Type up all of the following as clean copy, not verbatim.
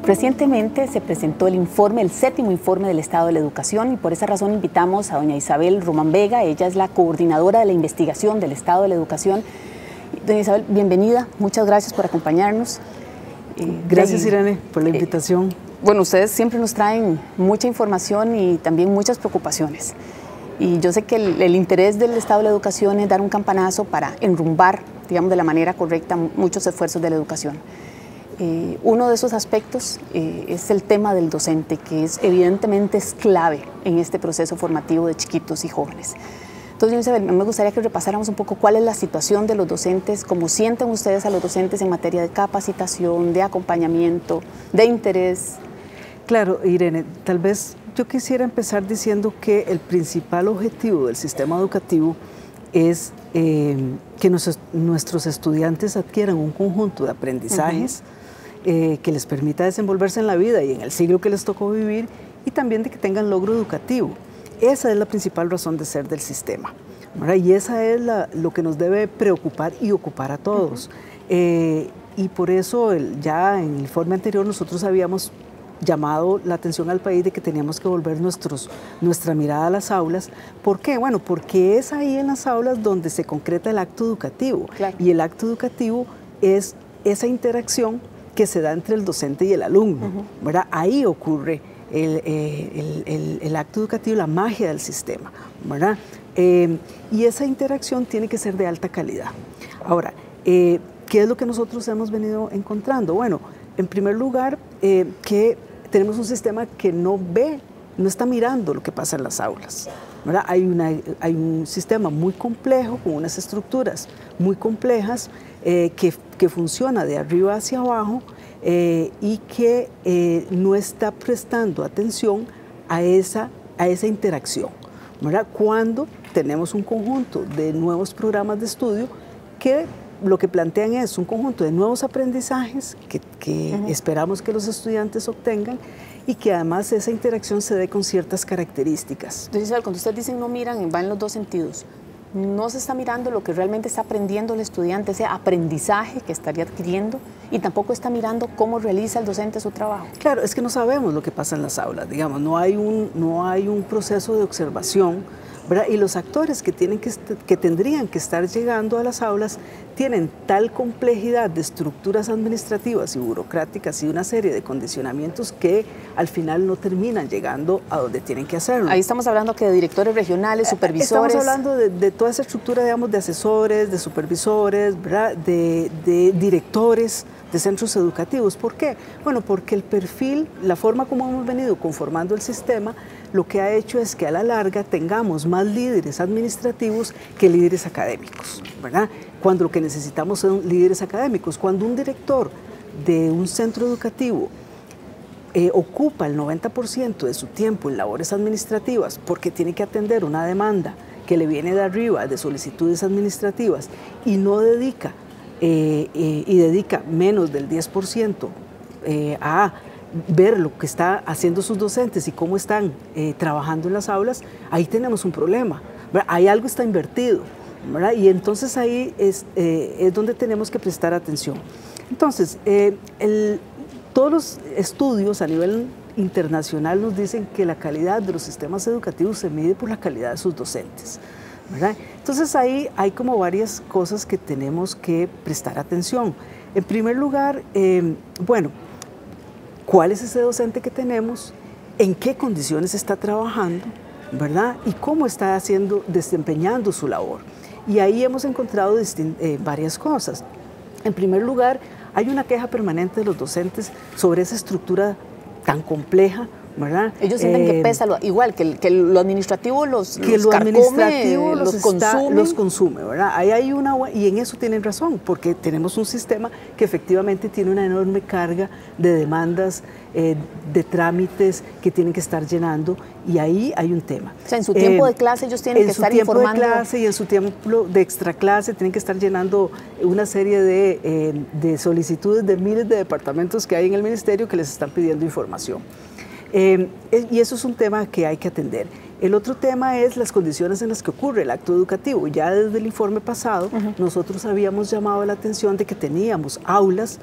Recientemente se presentó el informe, el 7º informe del Estado de la Educación, y por esa razón invitamos a doña Isabel Román Vega. Ella es la coordinadora de la investigación del Estado de la Educación. Doña Isabel, bienvenida, muchas gracias por acompañarnos. Gracias, Irene, por la invitación. Bueno, ustedes siempre nos traen mucha información y también muchas preocupaciones. Y yo sé que el interés del Estado de la Educación es dar un campanazo para enrumbar, digamos, de la manera correcta muchos esfuerzos de la educación. Uno de esos aspectos es el tema del docente, que evidentemente es clave en este proceso formativo de chiquitos y jóvenes. Entonces, Isabel, me gustaría que repasáramos un poco cuál es la situación de los docentes, cómo sienten ustedes a los docentes en materia de capacitación, de acompañamiento, de interés. Claro, Irene, tal vez yo quisiera empezar diciendo que el principal objetivo del sistema educativo es que nuestros estudiantes adquieran un conjunto de aprendizajes que les permita desenvolverse en la vida y en el siglo que les tocó vivir, y también de que tengan logro educativo. Esa es la principal razón de ser del sistema, ¿verdad? Y esa es lo que nos debe preocupar y ocupar a todos. Y por eso ya en el informe anterior nosotros habíamos llamado la atención al país de que teníamos que volver nuestra mirada a las aulas. ¿Por qué? Bueno, porque es ahí en las aulas donde se concreta el acto educativo. Claro. Y el acto educativo es esa interacción que se da entre el docente y el alumno, ¿verdad? Ahí ocurre el acto educativo, la magia del sistema, ¿verdad? Y esa interacción tiene que ser de alta calidad. Ahora, ¿qué es lo que nosotros hemos venido encontrando? Bueno, en primer lugar, que tenemos un sistema que no está mirando lo que pasa en las aulas, ¿verdad? Hay un sistema muy complejo, con unas estructuras muy complejas, que funciona de arriba hacia abajo, y que no está prestando atención a esa interacción, ¿verdad? Cuando tenemos un conjunto de nuevos programas de estudio que lo que plantean es un conjunto de nuevos aprendizajes que esperamos que los estudiantes obtengan, y que además esa interacción se dé con ciertas características. Entonces, Isabel, cuando ustedes dicen no miran, va en los dos sentidos. No se está mirando lo que realmente está aprendiendo el estudiante, ese aprendizaje que estaría adquiriendo, y tampoco está mirando cómo realiza el docente su trabajo. Claro, es que no sabemos lo que pasa en las aulas, digamos, no hay un proceso de observación, ¿verdad? Y los actores que tendrían que estar llegando a las aulas tienen tal complejidad de estructuras administrativas y burocráticas y una serie de condicionamientos que al final no terminan llegando a donde tienen que hacerlo. Ahí estamos hablando que de directores regionales, supervisores. Estamos hablando de toda esa estructura, digamos, de asesores, de supervisores, ¿verdad? De directores de centros educativos. ¿Por qué? Bueno, porque el perfil, la forma como hemos venido conformando el sistema, lo que ha hecho es que a la larga tengamos más líderes administrativos que líderes académicos, ¿verdad? Cuando lo que necesitamos son líderes académicos. Cuando un director de un centro educativo ocupa el 90% de su tiempo en labores administrativas porque tiene que atender una demanda que le viene de arriba, de solicitudes administrativas, y no dedica menos del 10% a ver lo que está haciendo sus docentes y cómo están trabajando en las aulas, ahí tenemos un problema, ¿verdad? Ahí algo está invertido, ¿verdad? Y entonces ahí es donde tenemos que prestar atención. Entonces, todos los estudios a nivel internacional nos dicen que la calidad de los sistemas educativos se mide por la calidad de sus docentes, ¿verdad? Entonces ahí hay como varias cosas que tenemos que prestar atención. En primer lugar, bueno, ¿cuál es ese docente que tenemos? ¿En qué condiciones está trabajando? ¿Verdad? ¿Y cómo está desempeñando su labor? Y ahí hemos encontrado varias cosas. En primer lugar, hay una queja permanente de los docentes sobre esa estructura tan compleja, ¿verdad? Ellos sienten que pesa igual, que lo administrativo los consume, ¿verdad? Ahí hay y en eso tienen razón, porque tenemos un sistema que efectivamente tiene una enorme carga de demandas, de trámites que tienen que estar llenando, y ahí hay un tema. O sea, en su tiempo de clase ellos tienen que estar informando. En su tiempo de clase y en su tiempo de extraclase tienen que estar llenando una serie de solicitudes de miles de departamentos que hay en el ministerio que les están pidiendo información. Y eso es un tema que hay que atender. El otro tema es las condiciones en las que ocurre el acto educativo. Ya desde el informe pasado nosotros habíamos llamado la atención de que teníamos aulas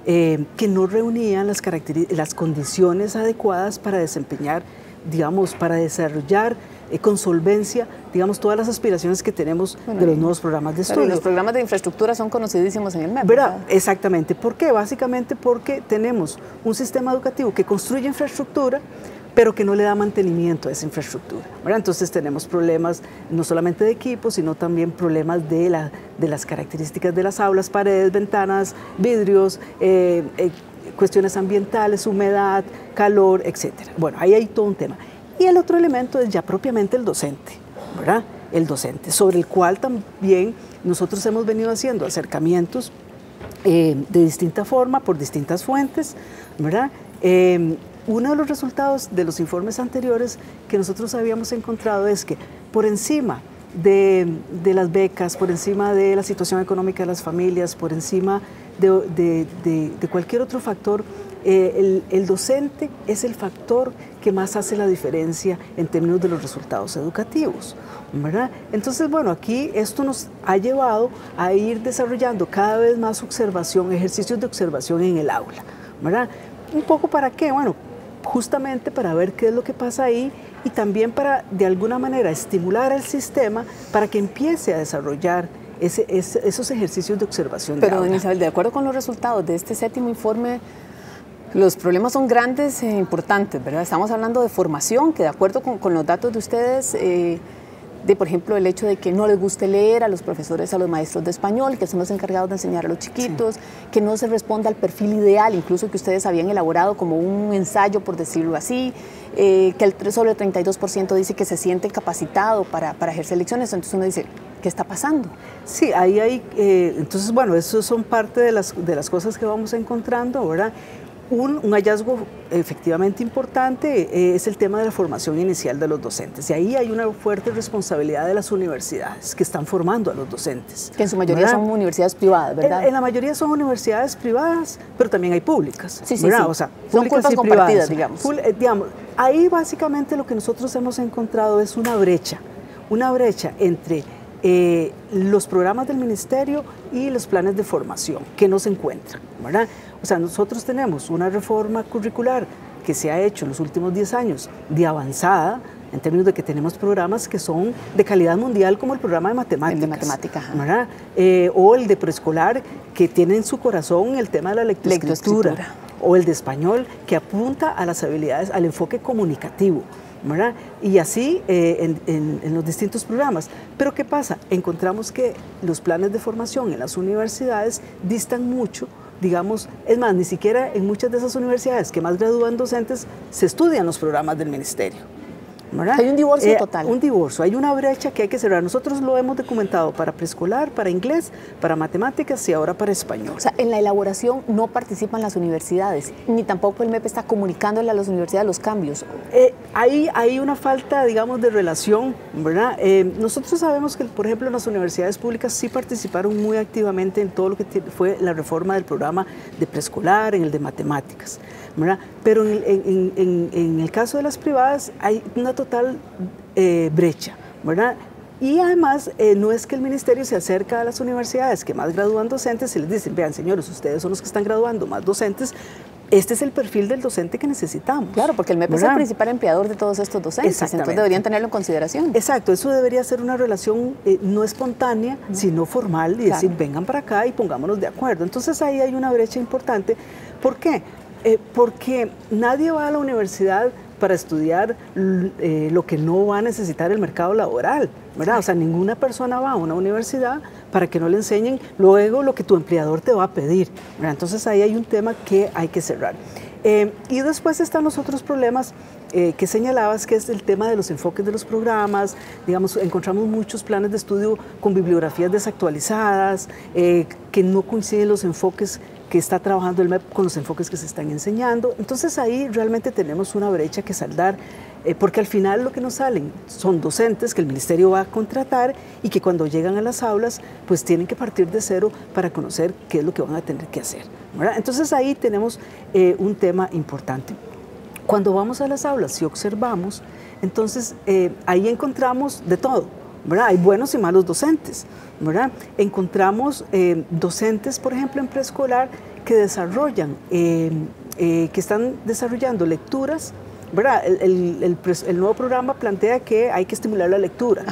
que no reunían las condiciones adecuadas para desempeñar, digamos, para desarrollar con solvencia, digamos, todas las aspiraciones que tenemos de los nuevos programas de estudio. Los programas de infraestructura son conocidísimos en el MEP. ¿Verdad? Exactamente. ¿Por qué? Básicamente porque tenemos un sistema educativo que construye infraestructura, pero que no le da mantenimiento a esa infraestructura, ¿verdad? Entonces tenemos problemas no solamente de equipos, sino también problemas de las características de las aulas, paredes, ventanas, vidrios, cuestiones ambientales, humedad, calor, etc. Bueno, ahí hay todo un tema. Y el otro elemento es ya propiamente el docente, ¿verdad? El docente, sobre el cual también nosotros hemos venido haciendo acercamientos de distinta forma, por distintas fuentes, ¿verdad? Uno de los resultados de los informes anteriores que nosotros habíamos encontrado es que por encima de las becas, por encima de la situación económica de las familias, por encima de cualquier otro factor, el docente es el factor que más hace la diferencia en términos de los resultados educativos, ¿verdad? Entonces, bueno, aquí esto nos ha llevado a ir desarrollando cada vez más observación, ejercicios de observación en el aula, ¿verdad? ¿Un poco para qué? Bueno, justamente para ver qué es lo que pasa ahí y también para, de alguna manera, estimular al sistema para que empiece a desarrollar esos ejercicios de observación. Pero, doña Isabel, de acuerdo con los resultados de este séptimo informe, los problemas son grandes e importantes, ¿verdad? Estamos hablando de formación, que de acuerdo con los datos de ustedes, por ejemplo, el hecho de que no les guste leer a los profesores, a los maestros de español, que son los encargados de enseñar a los chiquitos, sí, que no se responda al perfil ideal, incluso que ustedes habían elaborado como un ensayo, por decirlo así, que solo el 32% dice que se siente capacitado para ejercer lecciones. Entonces uno dice, ¿qué está pasando? Sí, ahí hay, entonces, bueno, eso son parte de las cosas que vamos encontrando, ¿verdad? Un hallazgo efectivamente importante es el tema de la formación inicial de los docentes. Y ahí hay una fuerte responsabilidad de las universidades que están formando a los docentes. Que en su mayoría, ¿verdad?, son universidades privadas, ¿verdad? En la mayoría son universidades privadas, pero también hay públicas. Sí, sí, ¿verdad? sí. O sea, son culpas compartidas, digamos. Digamos. Ahí básicamente lo que nosotros hemos encontrado es una brecha entre los programas del ministerio y los planes de formación que no se encuentran, ¿verdad? O sea, nosotros tenemos una reforma curricular que se ha hecho en los últimos 10 años de avanzada, en términos de que tenemos programas que son de calidad mundial, como el programa de matemáticas. El de matemática, ¿verdad? O el de preescolar, que tiene en su corazón el tema de la lectoescritura. O el de español, que apunta a las habilidades, al enfoque comunicativo, ¿verdad? Y así en los distintos programas. Pero ¿qué pasa? Encontramos que los planes de formación en las universidades distan mucho, digamos, es más, ni siquiera en muchas de esas universidades que más gradúan docentes se estudian los programas del ministerio, ¿verdad? Hay un divorcio total. Un divorcio, hay una brecha que hay que cerrar. Nosotros lo hemos documentado para preescolar, para inglés, para matemáticas y ahora para español. O sea, en la elaboración no participan las universidades, ni tampoco el MEP está comunicándole a las universidades los cambios. Ahí hay una falta, digamos, de relación, ¿verdad? Nosotros sabemos que, por ejemplo, las universidades públicas sí participaron muy activamente en todo lo que fue la reforma del programa de preescolar, en el de matemáticas, ¿verdad? Pero en el caso de las privadas hay una total brecha, ¿verdad? Y además, no es que el ministerio se acerca a las universidades que más gradúan docentes y les dicen, vean, señores, ustedes son los que están graduando más docentes, este es el perfil del docente que necesitamos. Claro, porque el MEP es el principal empleador de todos estos docentes, entonces deberían tenerlo en consideración. Exacto, eso debería ser una relación no espontánea, sino formal, y decir, vengan para acá y pongámonos de acuerdo. Entonces ahí hay una brecha importante. ¿Por qué? Porque nadie va a la universidad para estudiar lo que no va a necesitar el mercado laboral, ¿verdad? O sea, ninguna persona va a una universidad para que no le enseñen luego lo que tu empleador te va a pedir, ¿verdad? Entonces ahí hay un tema que hay que cerrar. Y después están los otros problemas que señalabas, que es el tema de los enfoques de los programas. Digamos, encontramos muchos planes de estudio con bibliografías desactualizadas, que no coinciden los enfoques que está trabajando el MEP con los enfoques que se están enseñando. Entonces ahí realmente tenemos una brecha que saldar, porque al final lo que nos salen son docentes que el ministerio va a contratar y que cuando llegan a las aulas pues tienen que partir de cero para conocer qué es lo que van a tener que hacer, ¿verdad? Entonces ahí tenemos un tema importante. Cuando vamos a las aulas, si observamos, entonces ahí encontramos de todo, ¿verdad? Hay buenos y malos docentes, ¿verdad? Encontramos docentes, por ejemplo, en preescolar, que desarrollan, que están desarrollando lecturas, ¿verdad? El nuevo programa plantea que hay que estimular la lectura,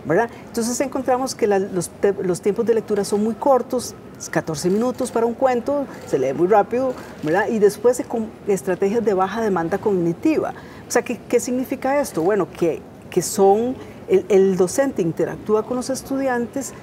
¿verdad? Entonces encontramos que los tiempos de lectura son muy cortos, 14 minutos para un cuento, se lee muy rápido, ¿verdad? Y después con estrategias de baja demanda cognitiva. O sea, ¿qué significa esto? Bueno, que son, el docente interactúa con los estudiantes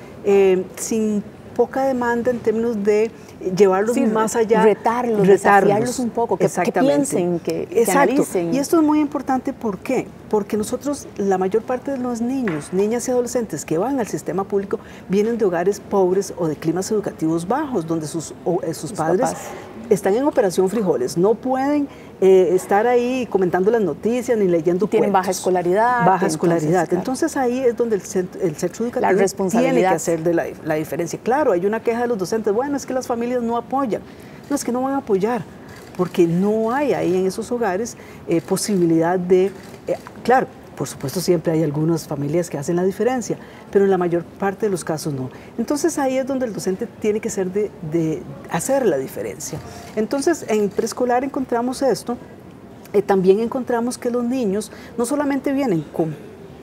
sin poca demanda en términos de llevarlos más allá. Retarlos, desafiarlos un poco, que piensen, que analicen. Y esto es muy importante, ¿por qué? Porque nosotros, la mayor parte de los niños, niñas y adolescentes que van al sistema público vienen de hogares pobres o de climas educativos bajos, donde sus padres están en operación frijoles, no pueden estar ahí comentando las noticias ni leyendo cuentos. Tienen baja escolaridad. Baja escolaridad. Entonces ahí es donde el centro educativo tiene que hacer la diferencia. Claro, hay una queja de los docentes, bueno, es que las familias no apoyan. No, es que no van a apoyar, porque no hay ahí en esos hogares posibilidad de... claro, por supuesto siempre hay algunas familias que hacen la diferencia, pero en la mayor parte de los casos no. Entonces ahí es donde el docente tiene que ser de hacer la diferencia. Entonces en preescolar encontramos esto, también encontramos que los niños no solamente vienen con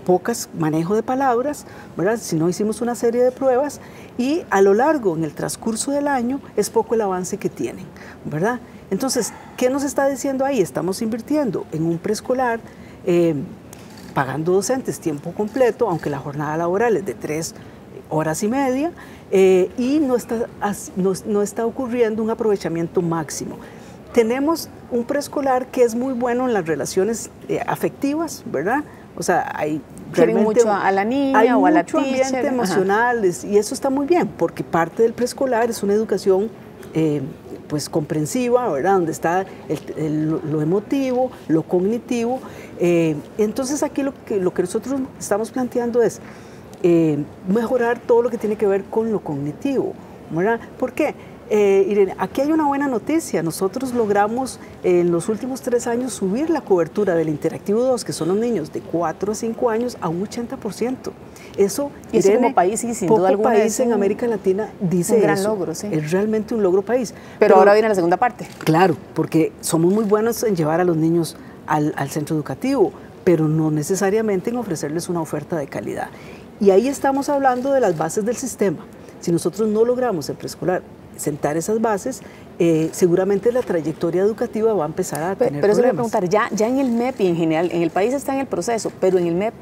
pocas manejo de palabras, ¿verdad? Sino hicimos una serie de pruebas y a lo largo, en el transcurso del año, es poco el avance que tienen, ¿verdad? Entonces, ¿qué nos está diciendo ahí? Estamos invirtiendo en un preescolar, pagando docentes tiempo completo, aunque la jornada laboral es de 3 horas y media, y no está ocurriendo un aprovechamiento máximo. Tenemos un preescolar que es muy bueno en las relaciones afectivas, ¿verdad? O sea, hay quieren mucho a la niña o a la teacher. Hay mucho ambiente emocional, y eso está muy bien, porque parte del preescolar es una educación pues comprensiva, ¿verdad? Donde está lo emotivo, lo cognitivo. Entonces aquí lo que nosotros estamos planteando es mejorar todo lo que tiene que ver con lo cognitivo, ¿verdad? ¿Por qué? Irene, aquí hay una buena noticia. Nosotros logramos en los últimos 3 años subir la cobertura del Interactivo 2, que son los niños de 4 a 5 años, a un 80%. Eso, Irene, como país, y sin duda alguna, país en América Latina dice un gran eso. logro, sí. Es realmente un logro país. Pero ahora viene la segunda parte. Claro, porque somos muy buenos en llevar a los niños al centro educativo, pero no necesariamente en ofrecerles una oferta de calidad. Y ahí estamos hablando de las bases del sistema. Si nosotros no logramos en preescolar sentar esas bases, seguramente la trayectoria educativa va a empezar a tener problemas. Pero eso le voy a preguntar, ya en el MEP y en general, en el país está en el proceso, pero en el MEP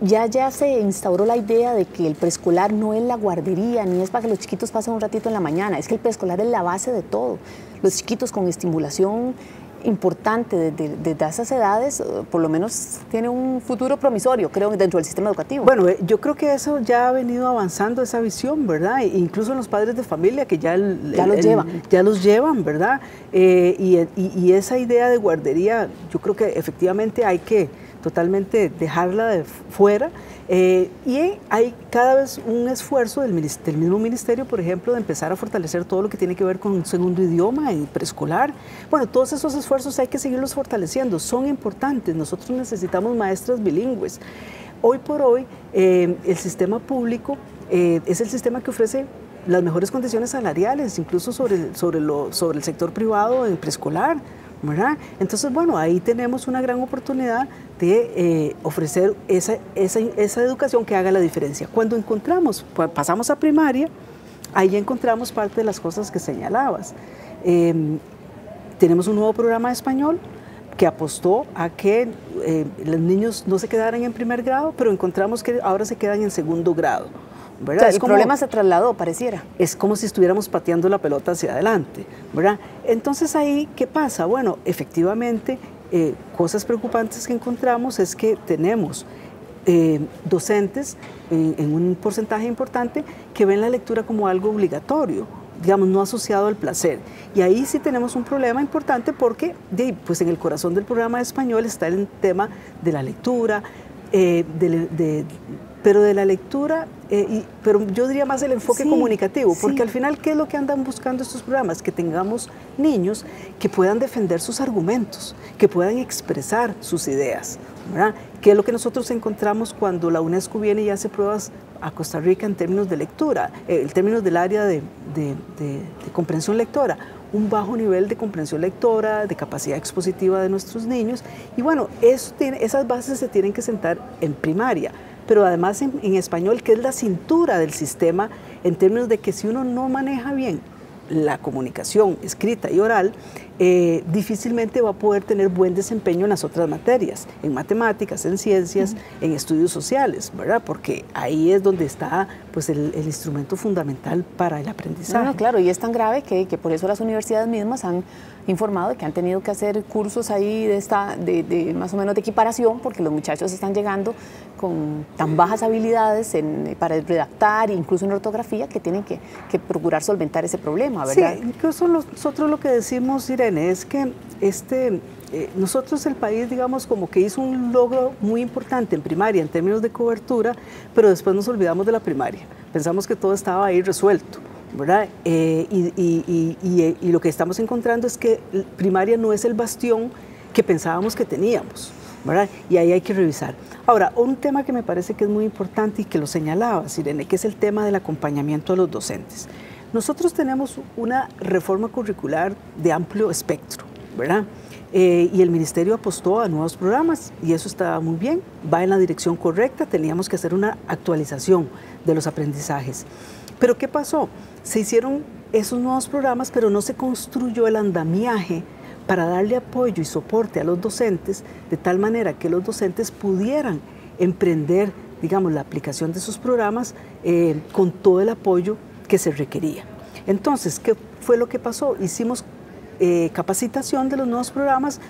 ya se instauró la idea de que el preescolar no es la guardería, ni es para que los chiquitos pasen un ratito en la mañana, es que el preescolar es la base de todo. Los chiquitos con estimulación importante desde esas edades, por lo menos tiene un futuro promisorio, creo, dentro del sistema educativo. Bueno, yo creo que eso ya ha venido avanzando, esa visión, ¿verdad? Incluso en los padres de familia que ya los llevan, ¿verdad? Y esa idea de guardería, yo creo que efectivamente hay que totalmente dejarla de fuera. Y hay cada vez un esfuerzo del mismo ministerio, por ejemplo, de empezar a fortalecer todo lo que tiene que ver con un segundo idioma y preescolar. Bueno, todos esos esfuerzos hay que seguirlos fortaleciendo, son importantes. Nosotros necesitamos maestras bilingües. Hoy por hoy, el sistema público es el sistema que ofrece las mejores condiciones salariales, incluso sobre el sector privado en preescolar, ¿verdad? Entonces, bueno, ahí tenemos una gran oportunidad de ofrecer esa educación que haga la diferencia. Cuando pasamos a primaria, ahí encontramos parte de las cosas que señalabas. Tenemos un nuevo programa de español que apostó a que los niños no se quedaran en primer grado, pero encontramos que ahora se quedan en segundo grado, ¿verdad? O sea, el problema se trasladó, pareciera. Es como si estuviéramos pateando la pelota hacia adelante, ¿verdad? Entonces ahí, ¿qué pasa? Bueno, efectivamente, cosas preocupantes que encontramos es que tenemos docentes en un porcentaje importante que ven la lectura como algo obligatorio, digamos, no asociado al placer. Y ahí sí tenemos un problema importante porque pues en el corazón del programa de español está el tema de la lectura, de pero de la lectura, pero yo diría más el enfoque comunicativo, porque al final, ¿qué es lo que andan buscando estos programas? Que tengamos niños que puedan defender sus argumentos, que puedan expresar sus ideas, ¿verdad? ¿Qué es lo que nosotros encontramos cuando la UNESCO viene y hace pruebas a Costa Rica en términos de lectura, en términos del área de comprensión lectora? Un bajo nivel de comprensión lectora, de capacidad expositiva de nuestros niños, y bueno, esas bases se tienen que sentar en primaria, pero además en español, que es la cintura del sistema, en términos de que si uno no maneja bien la comunicación escrita y oral, difícilmente va a poder tener buen desempeño en las otras materias, en matemáticas, en ciencias, en estudios sociales, ¿verdad? Porque ahí es donde está pues, el instrumento fundamental para el aprendizaje. No, claro, y es tan grave que por eso las universidades mismas han informado de que han tenido que hacer cursos ahí de más o menos de equiparación, porque los muchachos están llegando con tan bajas habilidades para redactar, incluso en ortografía, que tienen que procurar solventar ese problema, ¿verdad? Sí, incluso nosotros lo que decimos, Irene, es que nosotros el país, digamos, como que hizo un logro muy importante en primaria en términos de cobertura, pero después nos olvidamos de la primaria. Pensamos que todo estaba ahí resuelto, ¿verdad? Y lo que estamos encontrando es que primaria no es el bastión que pensábamos que teníamos, ¿verdad? Y ahí hay que revisar. Ahora, un tema que me parece que es muy importante y que lo señalabas, Irene, que es el tema del acompañamiento a los docentes. Nosotros tenemos una reforma curricular de amplio espectro, ¿verdad? Y el Ministerio apostó a nuevos programas y eso está muy bien, va en la dirección correcta, teníamos que hacer una actualización de los aprendizajes. Pero ¿qué pasó? Se hicieron esos nuevos programas, pero no se construyó el andamiaje para darle apoyo y soporte a los docentes, de tal manera que los docentes pudieran emprender, digamos, la aplicación de esos programas con todo el apoyo que se requería. Entonces, ¿qué fue lo que pasó? Hicimos capacitación de los nuevos programas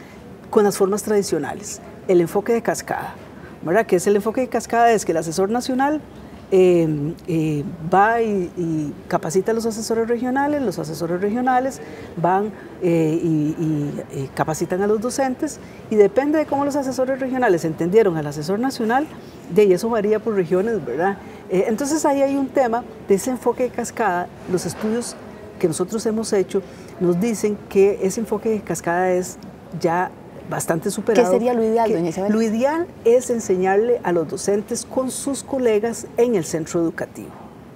con las formas tradicionales, el enfoque de cascada, ¿verdad? Que es el enfoque de cascada, es que el asesor nacional va y capacita a los asesores regionales van y capacitan a los docentes, y depende de cómo los asesores regionales entendieron al asesor nacional, de ahí eso varía por regiones, ¿verdad? Entonces ahí hay un tema de ese enfoque de cascada. Los estudios que nosotros hemos hecho nos dicen que ese enfoque de cascada es ya bastante superado. ¿Qué sería lo ideal, doña Isabel? Lo ideal es enseñarle a los docentes con sus colegas en el centro educativo,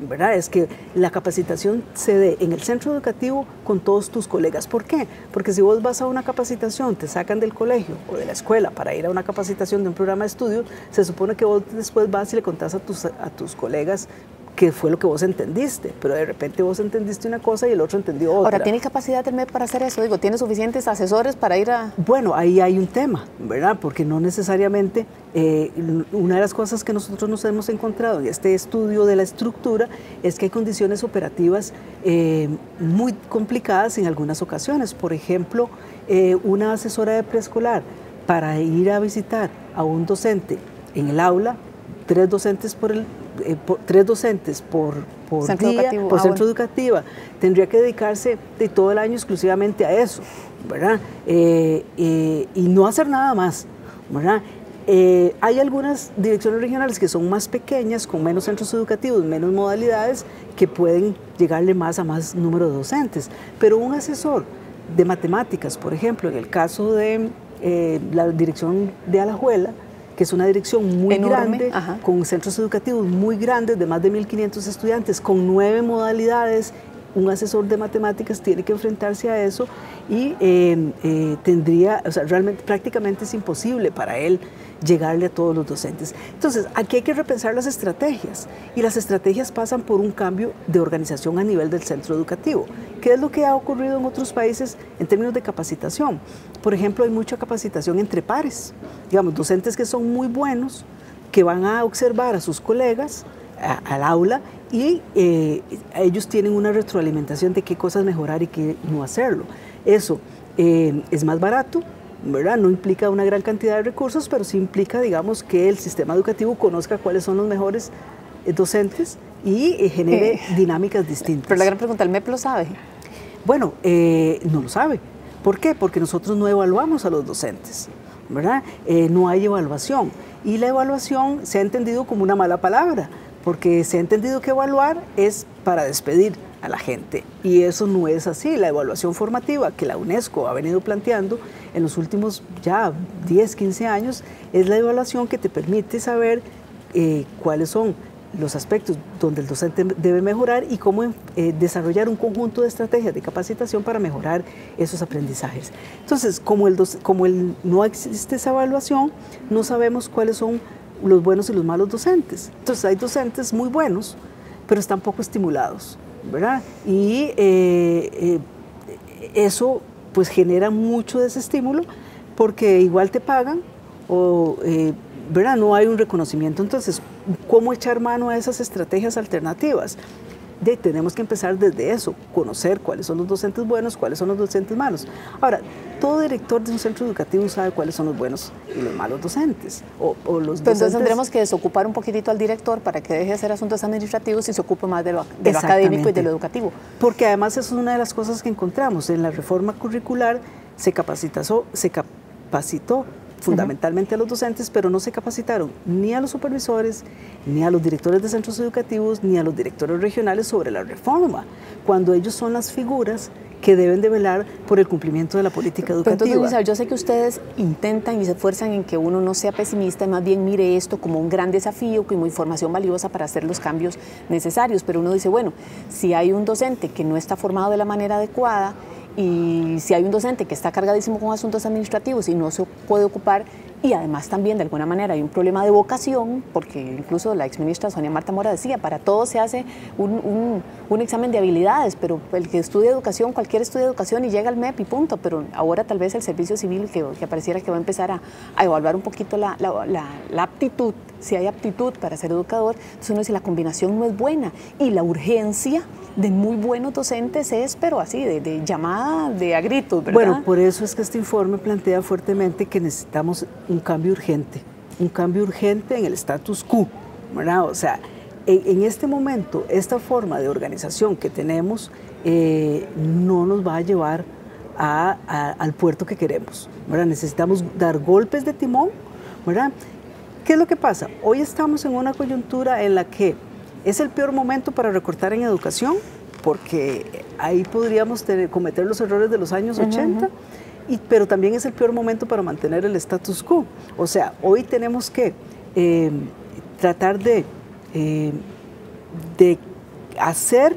¿verdad? Es que la capacitación se dé en el centro educativo con todos tus colegas. ¿Por qué? Porque si vos vas a una capacitación, te sacan del colegio o de la escuela para ir a una capacitación de un programa de estudio, se supone que vos después vas y le contás a tus colegas qué fue lo que vos entendiste, pero de repente vos entendiste una cosa y el otro entendió otra. Ahora, ¿tiene capacidad el MED para hacer eso? Digo, ¿tiene suficientes asesores para ir a...? Bueno, ahí hay un tema, ¿verdad? Porque no necesariamente, una de las cosas que nosotros nos hemos encontrado en este estudio de la estructura es que hay condiciones operativas muy complicadas en algunas ocasiones. Por ejemplo, una asesora de preescolar para ir a visitar a un docente en el aula, tres docentes por centro día, educativo, por centro educativa, tendría que dedicarse de todo el año exclusivamente a eso, ¿verdad? Y no hacer nada más, ¿verdad? Hay algunas direcciones regionales que son más pequeñas, con menos centros educativos, menos modalidades, que pueden llegarle más a más número de docentes, pero un asesor de matemáticas, por ejemplo, en el caso de la dirección de Alajuela, que es una dirección muy grande, con centros educativos muy grandes, de más de 1.500 estudiantes, con 9 modalidades. Un asesor de matemáticas tiene que enfrentarse a eso y tendría, o sea, realmente prácticamente es imposible para él llegarle a todos los docentes. Entonces, aquí hay que repensar las estrategias, y las estrategias pasan por un cambio de organización a nivel del centro educativo. ¿Qué es lo que ha ocurrido en otros países en términos de capacitación? Por ejemplo, hay mucha capacitación entre pares, digamos, docentes que son muy buenos, que van a observar a sus colegas al aula, y ellos tienen una retroalimentación de qué cosas mejorar y qué no hacerlo. Eso es más barato, ¿verdad? No implica una gran cantidad de recursos, pero sí implica, digamos, que el sistema educativo conozca cuáles son los mejores docentes y genere dinámicas distintas. Pero la gran pregunta, ¿el MEP lo sabe? Bueno, no lo sabe. ¿Por qué? Porque nosotros no evaluamos a los docentes, ¿verdad? No hay evaluación. Y la evaluación se ha entendido como una mala palabra, porque se ha entendido que evaluar es para despedir a la gente, y eso no es así. La evaluación formativa que la UNESCO ha venido planteando en los últimos ya 10, 15 años es la evaluación que te permite saber cuáles son los aspectos donde el docente debe mejorar y cómo desarrollar un conjunto de estrategias de capacitación para mejorar esos aprendizajes. Entonces, como no existe esa evaluación, no sabemos cuáles son los buenos y los malos docentes. Entonces, hay docentes muy buenos, pero están poco estimulados, ¿verdad? Y eso pues genera mucho desestímulo, porque igual te pagan o ¿verdad? No hay un reconocimiento. Entonces, ¿cómo echar mano a esas estrategias alternativas? Tenemos que empezar desde eso, conocer cuáles son los docentes buenos, cuáles son los docentes malos. Ahora, todo director de un centro educativo sabe cuáles son los buenos y los malos docentes. O los docentes. Entonces tendremos que desocupar un poquitito al director para que deje de hacer asuntos administrativos y se ocupe más de lo académico y de lo educativo. Porque además eso es una de las cosas que encontramos. En la reforma curricular se capacitó fundamentalmente a los docentes, pero no se capacitaron ni a los supervisores, ni a los directores de centros educativos, ni a los directores regionales sobre la reforma, cuando ellos son las figuras que deben de velar por el cumplimiento de la política educativa. Entonces, yo sé que ustedes intentan y se esfuerzan en que uno no sea pesimista y más bien mire esto como un gran desafío, como información valiosa para hacer los cambios necesarios, pero uno dice, bueno, si hay un docente que no está formado de la manera adecuada, y si hay un docente que está cargadísimo con asuntos administrativos y no se puede ocupar, y además también de alguna manera hay un problema de vocación, porque incluso la exministra Sonia Marta Mora decía, para todo se hace un examen de habilidades, pero el que estudia educación, cualquiera estudia educación y llega al MEP y punto, pero ahora tal vez el servicio civil que pareciera que va a empezar a evaluar un poquito la aptitud, si hay aptitud para ser educador, entonces uno dice la combinación no es buena y la urgencia de muy buenos docentes es, pero así, de llamada de a gritos, ¿verdad? Bueno, por eso es que este informe plantea fuertemente que necesitamos un cambio urgente en el status quo, ¿verdad? O sea, en este momento, esta forma de organización que tenemos no nos va a llevar al puerto que queremos, ¿verdad? Necesitamos dar golpes de timón, ¿verdad? ¿Qué es lo que pasa? Hoy estamos en una coyuntura en la que es el peor momento para recortar en educación, porque ahí podríamos cometer los errores de los años 80, pero también es el peor momento para mantener el status quo. O sea, hoy tenemos que tratar de hacer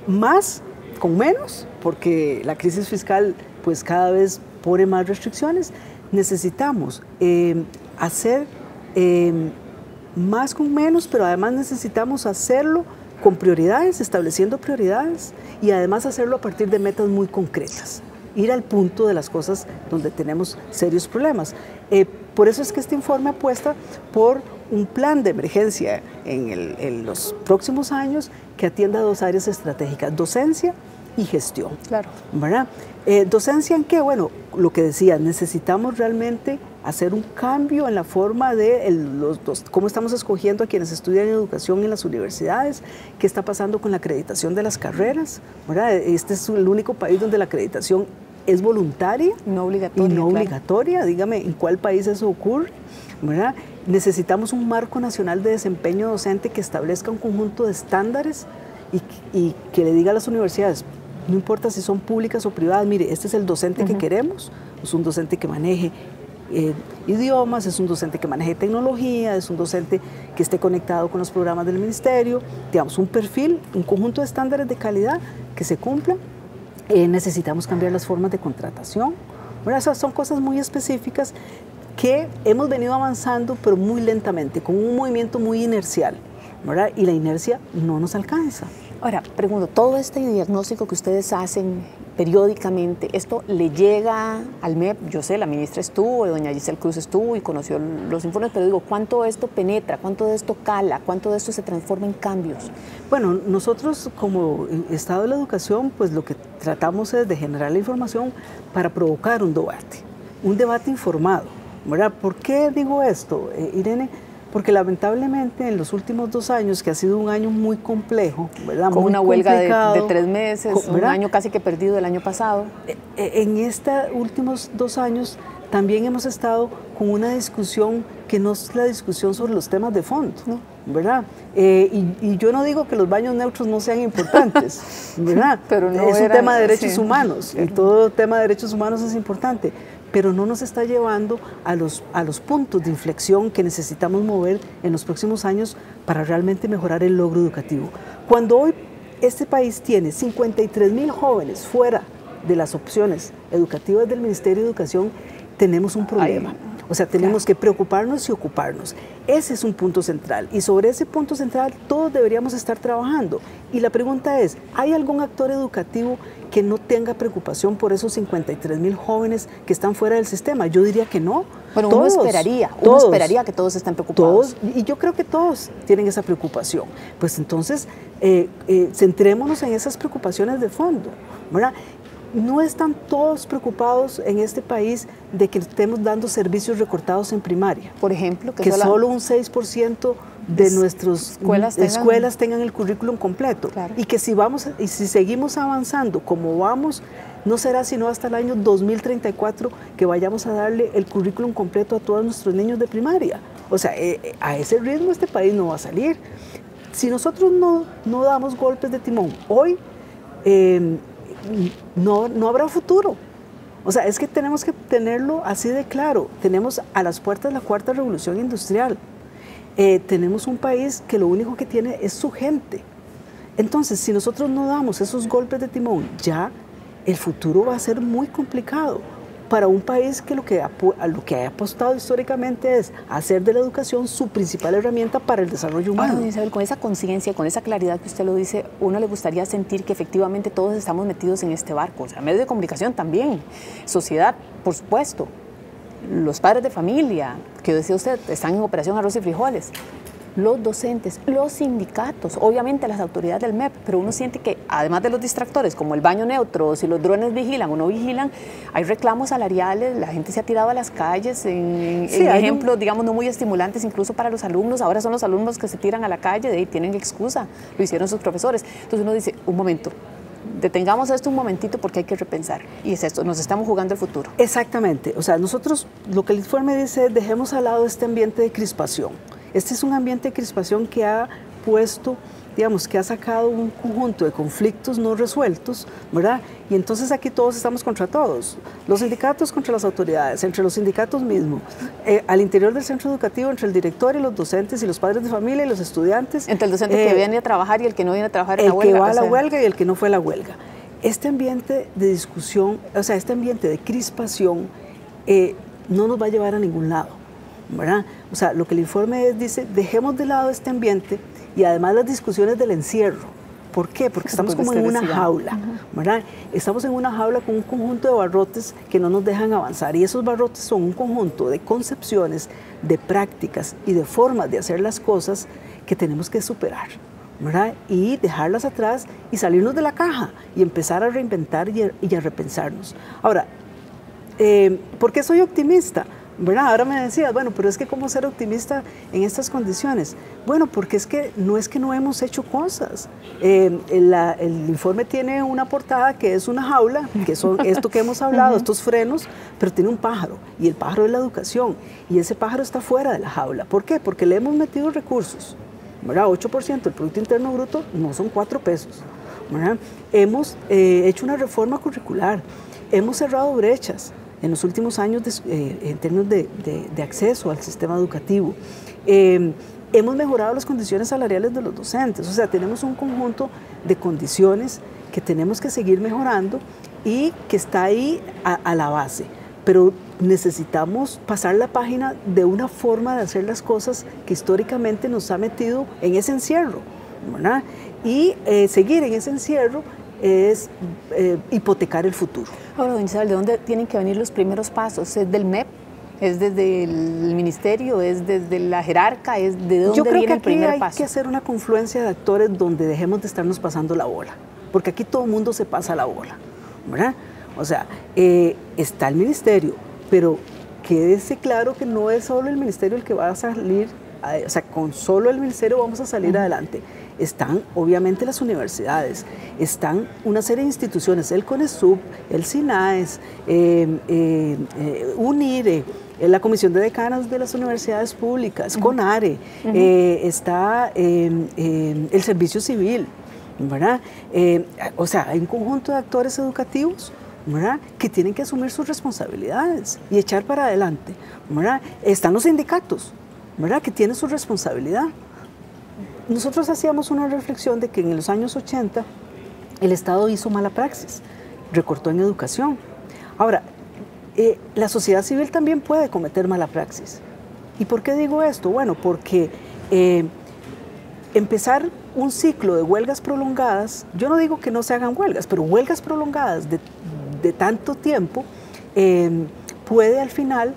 más con menos, porque la crisis fiscal pues cada vez pone más restricciones. Necesitamos hacer más con menos, pero además necesitamos hacerlo con prioridades, estableciendo prioridades, y además hacerlo a partir de metas muy concretas, ir al punto de las cosas donde tenemos serios problemas. Por eso es que este informe apuesta por un plan de emergencia en los próximos años que atienda a dos áreas estratégicas, docencia y gestión. Claro. ¿Verdad? ¿Docencia en qué? Bueno, lo que decía, necesitamos realmente hacer un cambio en la forma de cómo estamos escogiendo a quienes estudian educación en las universidades, qué está pasando con la acreditación de las carreras, ¿verdad? Este es el único país donde la acreditación es voluntaria no obligatoria, y no obligatoria. Dígame, ¿en cuál país eso ocurre? ¿Verdad? Necesitamos un marco nacional de desempeño docente que establezca un conjunto de estándares y que le diga a las universidades, no importa si son públicas o privadas, mire, este es el docente que queremos, es un docente que maneje idiomas, es un docente que maneje tecnología, es un docente que esté conectado con los programas del ministerio, digamos, un perfil, un conjunto de estándares de calidad que se cumplan. Necesitamos cambiar las formas de contratación. Bueno, esas son cosas muy específicas que hemos venido avanzando, pero muy lentamente, con un movimiento muy inercial, ¿verdad? Y la inercia no nos alcanza. Ahora, pregunto, todo este diagnóstico que ustedes hacen periódicamente, ¿esto le llega al MEP? Yo sé, la ministra estuvo, doña Giselle Cruz estuvo y conoció los informes, pero digo, ¿cuánto de esto penetra? ¿Cuánto de esto cala? ¿Cuánto de esto se transforma en cambios? Bueno, nosotros como Estado de la Educación, pues lo que tratamos es de generar la información para provocar un debate informado, ¿verdad? ¿Por qué digo esto, Irene? Porque lamentablemente en los últimos 2 años, que ha sido un año muy complejo, ¿verdad? Con muy una huelga de 3 meses, un año casi que perdido el año pasado. En estos últimos 2 años también hemos estado con una discusión que no es la discusión sobre los temas de fondo, ¿no? ¿Verdad? Y yo no digo que los baños neutros no sean importantes, ¿verdad? Pero no es un tema de derechos sí, humanos, y todo tema de derechos humanos es importante, pero no nos está llevando a los puntos de inflexión que necesitamos mover en los próximos años para realmente mejorar el logro educativo. Cuando hoy este país tiene 53,000 jóvenes fuera de las opciones educativas del Ministerio de Educación, tenemos un problema. O sea, tenemos que preocuparnos y ocuparnos. Ese es un punto central y sobre ese punto central todos deberíamos estar trabajando. Y la pregunta es, ¿hay algún actor educativo que no tenga preocupación por esos 53,000 jóvenes que están fuera del sistema? Yo diría que no. Bueno, todos, uno esperaría que todos estén preocupados. Todos, y yo creo que todos tienen esa preocupación. Pues entonces, centrémonos en esas preocupaciones de fondo, ¿verdad? No están todos preocupados en este país de que estemos dando servicios recortados en primaria. Por ejemplo, que solo un 6% de nuestras escuelas tengan el currículum completo. Claro. Y que si seguimos avanzando como vamos, no será sino hasta el año 2034 que vayamos a darle el currículum completo a todos nuestros niños de primaria. O sea, a ese ritmo este país no va a salir. Si nosotros no damos golpes de timón hoy, no habrá futuro. O sea, es que tenemos que tenerlo así de claro. Tenemos a las puertas la cuarta revolución industrial. Tenemos un país que lo único que tiene es su gente. Entonces, si nosotros no damos esos golpes de timón, ya el futuro va a ser muy complicado para un país que lo que ha apostado históricamente es hacer de la educación su principal herramienta para el desarrollo humano. Ahora, Isabel, con esa conciencia, con esa claridad que usted lo dice, uno le gustaría sentir que efectivamente todos estamos metidos en este barco, o sea, medios de comunicación también, sociedad, por supuesto, los padres de familia, que decía usted, están en operación arroz y frijoles, los docentes, los sindicatos, obviamente las autoridades del MEP, pero uno siente que además de los distractores como el baño neutro, si los drones vigilan o no vigilan, hay reclamos salariales, la gente se ha tirado a las calles en ejemplos, digamos, no muy estimulantes incluso para los alumnos. Ahora son los alumnos que se tiran a la calle, de ahí tienen excusa, lo hicieron sus profesores. Entonces uno dice, un momento, detengamos esto un momentito porque hay que repensar. Y es esto, nos estamos jugando el futuro. Exactamente, o sea, nosotros, lo que el informe dice es, dejemos al lado este ambiente de crispación. Este es un ambiente de crispación que ha puesto, digamos, que ha sacado un conjunto de conflictos no resueltos, ¿verdad? Y entonces aquí todos estamos contra todos. Los sindicatos contra las autoridades, entre los sindicatos mismos, al interior del centro educativo, entre el director y los docentes y los padres de familia y los estudiantes. Entre el docente que viene a trabajar y el que no viene a trabajar en la huelga. El que va a la huelga y el que no fue a la huelga. Este ambiente de discusión, o sea, este ambiente de crispación no nos va a llevar a ningún lado, ¿verdad? O sea, lo que el informe dice, dejemos de lado este ambiente y además las discusiones del encierro. ¿Por qué? Porque estamos como en una jaula, ¿verdad? Estamos en una jaula con un conjunto de barrotes que no nos dejan avanzar y esos barrotes son un conjunto de concepciones, de prácticas y de formas de hacer las cosas que tenemos que superar, ¿verdad? Y dejarlas atrás y salirnos de la caja y empezar a reinventar y a repensarnos. Ahora, ¿por qué soy optimista? ¿Verdad? Ahora me decías, bueno, pero es que ¿cómo ser optimista en estas condiciones? Bueno, porque es que no hemos hecho cosas. El informe tiene una portada que es una jaula, que son esto que hemos hablado, estos frenos, pero tiene un pájaro, y el pájaro es la educación, y ese pájaro está fuera de la jaula. ¿Por qué? Porque le hemos metido recursos, ¿verdad? 8% del Producto Interno Bruto no son 4 pesos, ¿verdad? Hemos hecho una reforma curricular, hemos cerrado brechas en los últimos años en términos de acceso al sistema educativo. Hemos mejorado las condiciones salariales de los docentes, o sea, tenemos un conjunto de condiciones que tenemos que seguir mejorando y que está ahí a la base, pero necesitamos pasar la página de una forma de hacer las cosas que históricamente nos ha metido en ese encierro, ¿verdad? Y seguir en ese encierro es hipotecar el futuro. Ahora, doña Isabel, ¿de dónde tienen que venir los primeros pasos? ¿Es del MEP? ¿Es desde el ministerio? ¿Es desde la jerarca? ¿Es de dónde viene el primer paso? Yo creo que aquí hay que hacer una confluencia de actores donde dejemos de estarnos pasando la bola, porque aquí todo el mundo se pasa la bola, ¿verdad? O sea, está el ministerio, pero quédese claro que no es solo el ministerio el que va a salir, o sea, con solo el ministerio vamos a salir adelante. Están obviamente las universidades, están una serie de instituciones, el CONESUB, el SINAES, UNIRE, la Comisión de Decanas de las Universidades Públicas, CONARE, está el Servicio Civil, ¿verdad? O sea, hay un conjunto de actores educativos, ¿verdad?, que tienen que asumir sus responsabilidades y echar para adelante, ¿verdad? Están los sindicatos, ¿verdad?, que tienen su responsabilidad. Nosotros hacíamos una reflexión de que en los años 80 el Estado hizo mala praxis, recortó en educación. Ahora, la sociedad civil también puede cometer mala praxis. ¿Y por qué digo esto? Bueno, porque empezar un ciclo de huelgas prolongadas, yo no digo que no se hagan huelgas, pero huelgas prolongadas de tanto tiempo puede al final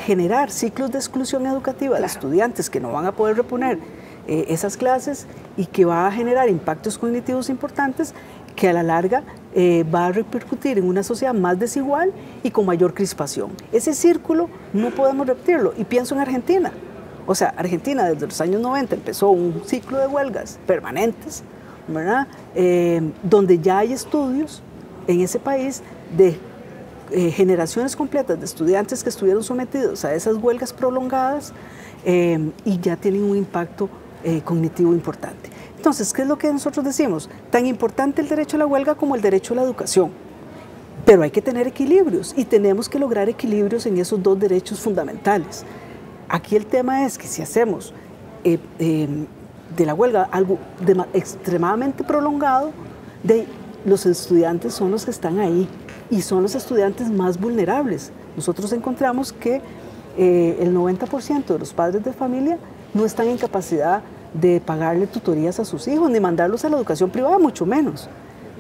generar ciclos de exclusión educativa de estudiantes que no van a poder reponer esas clases y que va a generar impactos cognitivos importantes que a la larga va a repercutir en una sociedad más desigual y con mayor crispación. Ese círculo no podemos repetirlo, y pienso en Argentina. O sea, Argentina desde los años 90 empezó un ciclo de huelgas permanentes, ¿verdad?, donde ya hay estudios en ese país de generaciones completas de estudiantes que estuvieron sometidos a esas huelgas prolongadas y ya tienen un impacto cognitivo importante. Entonces, ¿qué es lo que nosotros decimos? Tan importante el derecho a la huelga como el derecho a la educación, pero hay que tener equilibrios y tenemos que lograr equilibrios en esos dos derechos fundamentales. Aquí el tema es que si hacemos de la huelga algo extremadamente prolongado, los estudiantes son los que están ahí y son los estudiantes más vulnerables. Nosotros encontramos que el 90% de los padres de familia no están en capacidad de pagarle tutorías a sus hijos, ni mandarlos a la educación privada, mucho menos.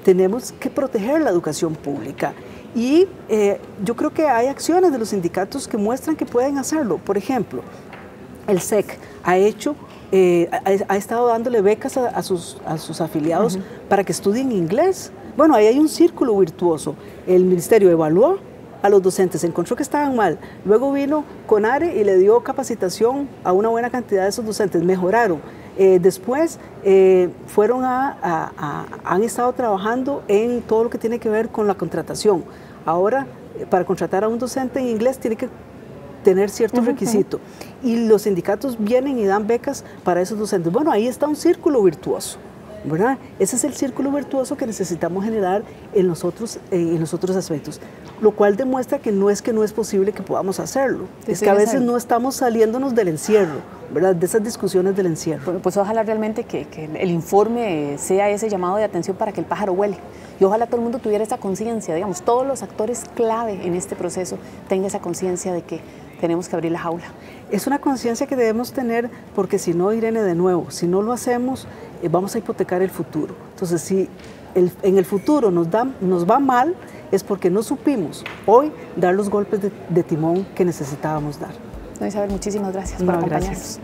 Tenemos que proteger la educación pública. Y yo creo que hay acciones de los sindicatos que muestran que pueden hacerlo. Por ejemplo, el SEC ha estado dándole becas a sus afiliados para que estudien inglés. Bueno, ahí hay un círculo virtuoso. El ministerio evaluó a los docentes, encontró que estaban mal. Luego vino CONARE y le dio capacitación a una buena cantidad de esos docentes, mejoraron. Después han estado trabajando en todo lo que tiene que ver con la contratación. Ahora, para contratar a un docente en inglés tiene que tener ciertos requisitos. Y los sindicatos vienen y dan becas para esos docentes. Bueno, ahí está un círculo virtuoso, ¿verdad? Ese es el círculo virtuoso que necesitamos generar en los otros aspectos, lo cual demuestra que no es posible que podamos hacerlo, es que a veces no estamos saliéndonos del encierro, ¿verdad?, de esas discusiones del encierro. Pues ojalá realmente que el informe sea ese llamado de atención para que el pájaro huele, y ojalá todo el mundo tuviera esa conciencia, digamos, todos los actores clave en este proceso tengan esa conciencia de que tenemos que abrir la jaula. Es una conciencia que debemos tener porque si no, Irene, de nuevo, si no lo hacemos, vamos a hipotecar el futuro. Entonces, si en el futuro nos va mal, es porque no supimos hoy dar los golpes de timón que necesitábamos dar. Doña Isabel, muchísimas gracias por acompañarnos. Gracias.